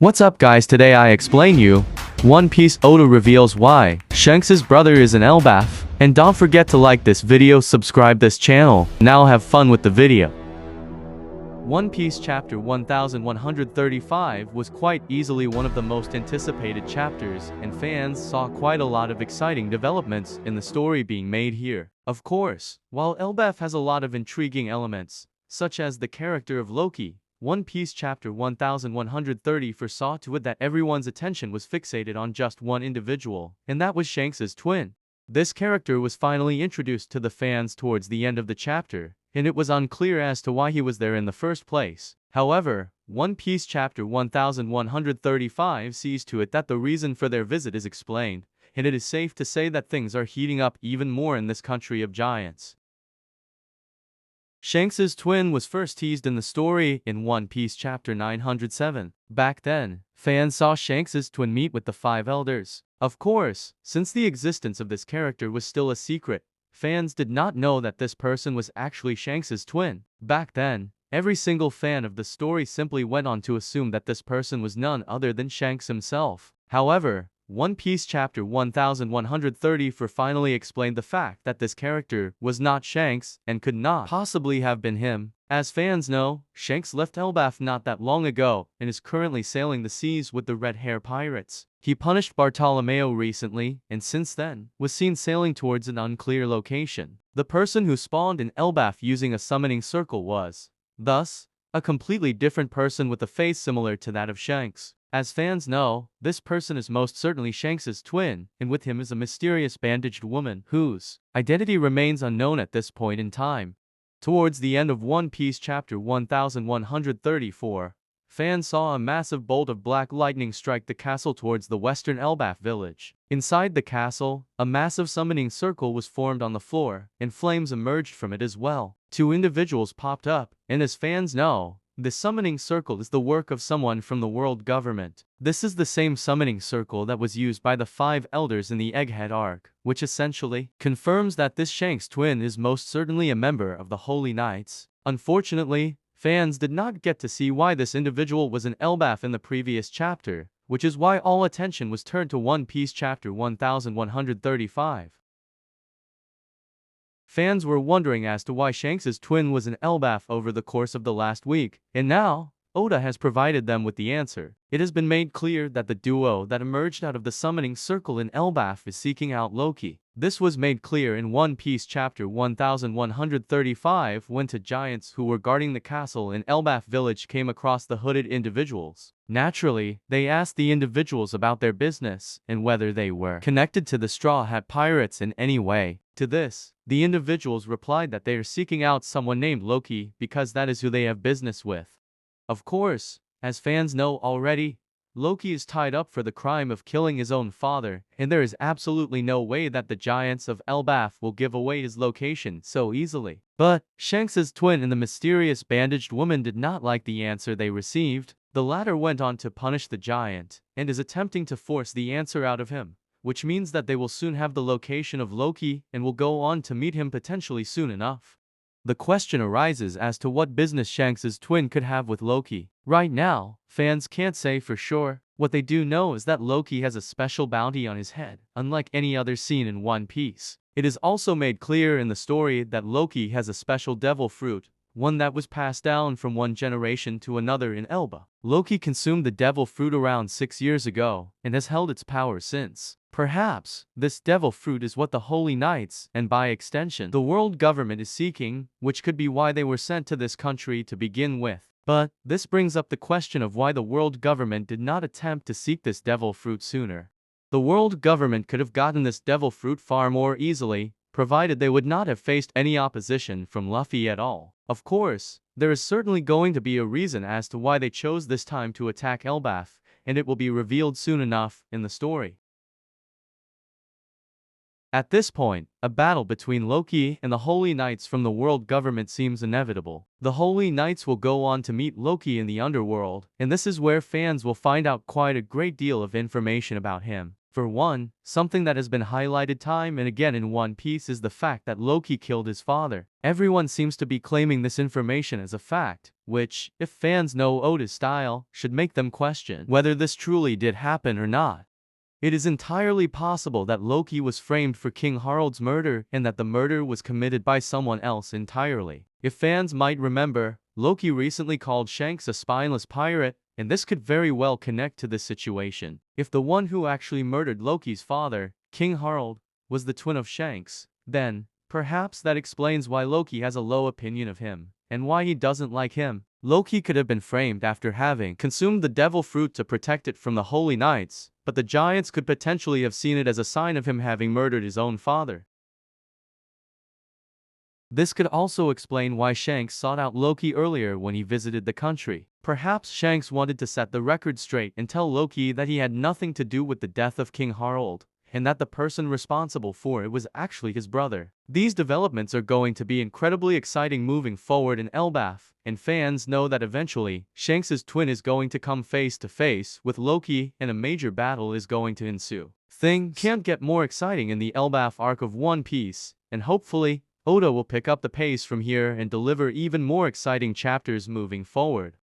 What's up guys, today I explain you One Piece Oda reveals why Shanks' brother is an Elbaf. And don't forget to like this video, subscribe this channel. Now have fun with the video. One Piece chapter 1135 was quite easily one of the most anticipated chapters, and fans saw quite a lot of exciting developments in the story being made here. Of course, while Elbaf has a lot of intriguing elements, such as the character of Loki, One Piece chapter 1134 saw to it that everyone's attention was fixated on just one individual, and that was Shanks' twin. This character was finally introduced to the fans towards the end of the chapter, and it was unclear as to why he was there in the first place. However, One Piece chapter 1135 sees to it that the reason for their visit is explained, and it is safe to say that things are heating up even more in this country of giants. Shanks' twin was first teased in the story in One Piece chapter 907. Back then, fans saw Shanks' twin meet with the five elders. Of course, since the existence of this character was still a secret, fans did not know that this person was actually Shanks' twin. Back then, every single fan of the story simply went on to assume that this person was none other than Shanks himself. However, One Piece chapter 1134 finally explained the fact that this character was not Shanks and could not possibly have been him. As fans know, Shanks left Elbaf not that long ago and is currently sailing the seas with the Red Hair Pirates. He punished Bartolomeo recently, and since then, was seen sailing towards an unclear location. The person who spawned in Elbaf using a summoning circle was, thus, a completely different person with a face similar to that of Shanks. As fans know, this person is most certainly Shanks' twin, and with him is a mysterious bandaged woman whose identity remains unknown at this point in time. Towards the end of One Piece chapter 1134, fans saw a massive bolt of black lightning strike the castle towards the western Elbaf village. Inside the castle, a massive summoning circle was formed on the floor, and flames emerged from it as well. Two individuals popped up, and as fans know, the summoning circle is the work of someone from the world government. This is the same summoning circle that was used by the five elders in the Egghead arc, which essentially confirms that this Shanks twin is most certainly a member of the Holy Knights. Unfortunately, fans did not get to see why this individual was an Elbaf in the previous chapter, which is why all attention was turned to One Piece chapter 1135. Fans were wondering as to why Shanks' twin was an Elbaf over the course of the last week, and now, Oda has provided them with the answer. It has been made clear that the duo that emerged out of the summoning circle in Elbaf is seeking out Loki. This was made clear in One Piece chapter 1135 when two giants who were guarding the castle in Elbaf village came across the hooded individuals. Naturally, they asked the individuals about their business and whether they were connected to the Straw Hat Pirates in any way. To this, the individuals replied that they are seeking out someone named Loki because that is who they have business with. Of course, as fans know already, Loki is tied up for the crime of killing his own father, and there is absolutely no way that the giants of Elbaf will give away his location so easily. But Shanks' twin and the mysterious bandaged woman did not like the answer they received. The latter went on to punish the giant, and is attempting to force the answer out of him, which means that they will soon have the location of Loki and will go on to meet him potentially soon enough. The question arises as to what business Shanks' twin could have with Loki. Right now, fans can't say for sure. What they do know is that Loki has a special bounty on his head, unlike any other seen in One Piece. It is also made clear in the story that Loki has a special devil fruit, one that was passed down from one generation to another in Elba. Loki consumed the devil fruit around 6 years ago, and has held its power since. Perhaps, this devil fruit is what the Holy Knights, and by extension, the world government is seeking, which could be why they were sent to this country to begin with. But, this brings up the question of why the world government did not attempt to seek this devil fruit sooner. The world government could have gotten this devil fruit far more easily, provided they would not have faced any opposition from Luffy at all. Of course, there is certainly going to be a reason as to why they chose this time to attack Elbaf, and it will be revealed soon enough in the story. At this point, a battle between Loki and the Holy Knights from the world government seems inevitable. The Holy Knights will go on to meet Loki in the underworld, and this is where fans will find out quite a great deal of information about him. For one, something that has been highlighted time and again in One Piece is the fact that Loki killed his father. Everyone seems to be claiming this information as a fact, which, if fans know Oda's style, should make them question whether this truly did happen or not. It is entirely possible that Loki was framed for King Harald's murder and that the murder was committed by someone else entirely. If fans might remember, Loki recently called Shanks a spineless pirate, and this could very well connect to this situation. If the one who actually murdered Loki's father, King Harald, was the twin of Shanks, then perhaps that explains why Loki has a low opinion of him, and why he doesn't like him. Loki could have been framed after having consumed the devil fruit to protect it from the Holy Knights, but the giants could potentially have seen it as a sign of him having murdered his own father. This could also explain why Shanks sought out Loki earlier when he visited the country. Perhaps Shanks wanted to set the record straight and tell Loki that he had nothing to do with the death of King Harald, and that the person responsible for it was actually his brother. These developments are going to be incredibly exciting moving forward in Elbaf, and fans know that eventually, Shanks' twin is going to come face to face with Loki and a major battle is going to ensue. Things can't get more exciting in the Elbaf arc of One Piece, and hopefully, Oda will pick up the pace from here and deliver even more exciting chapters moving forward.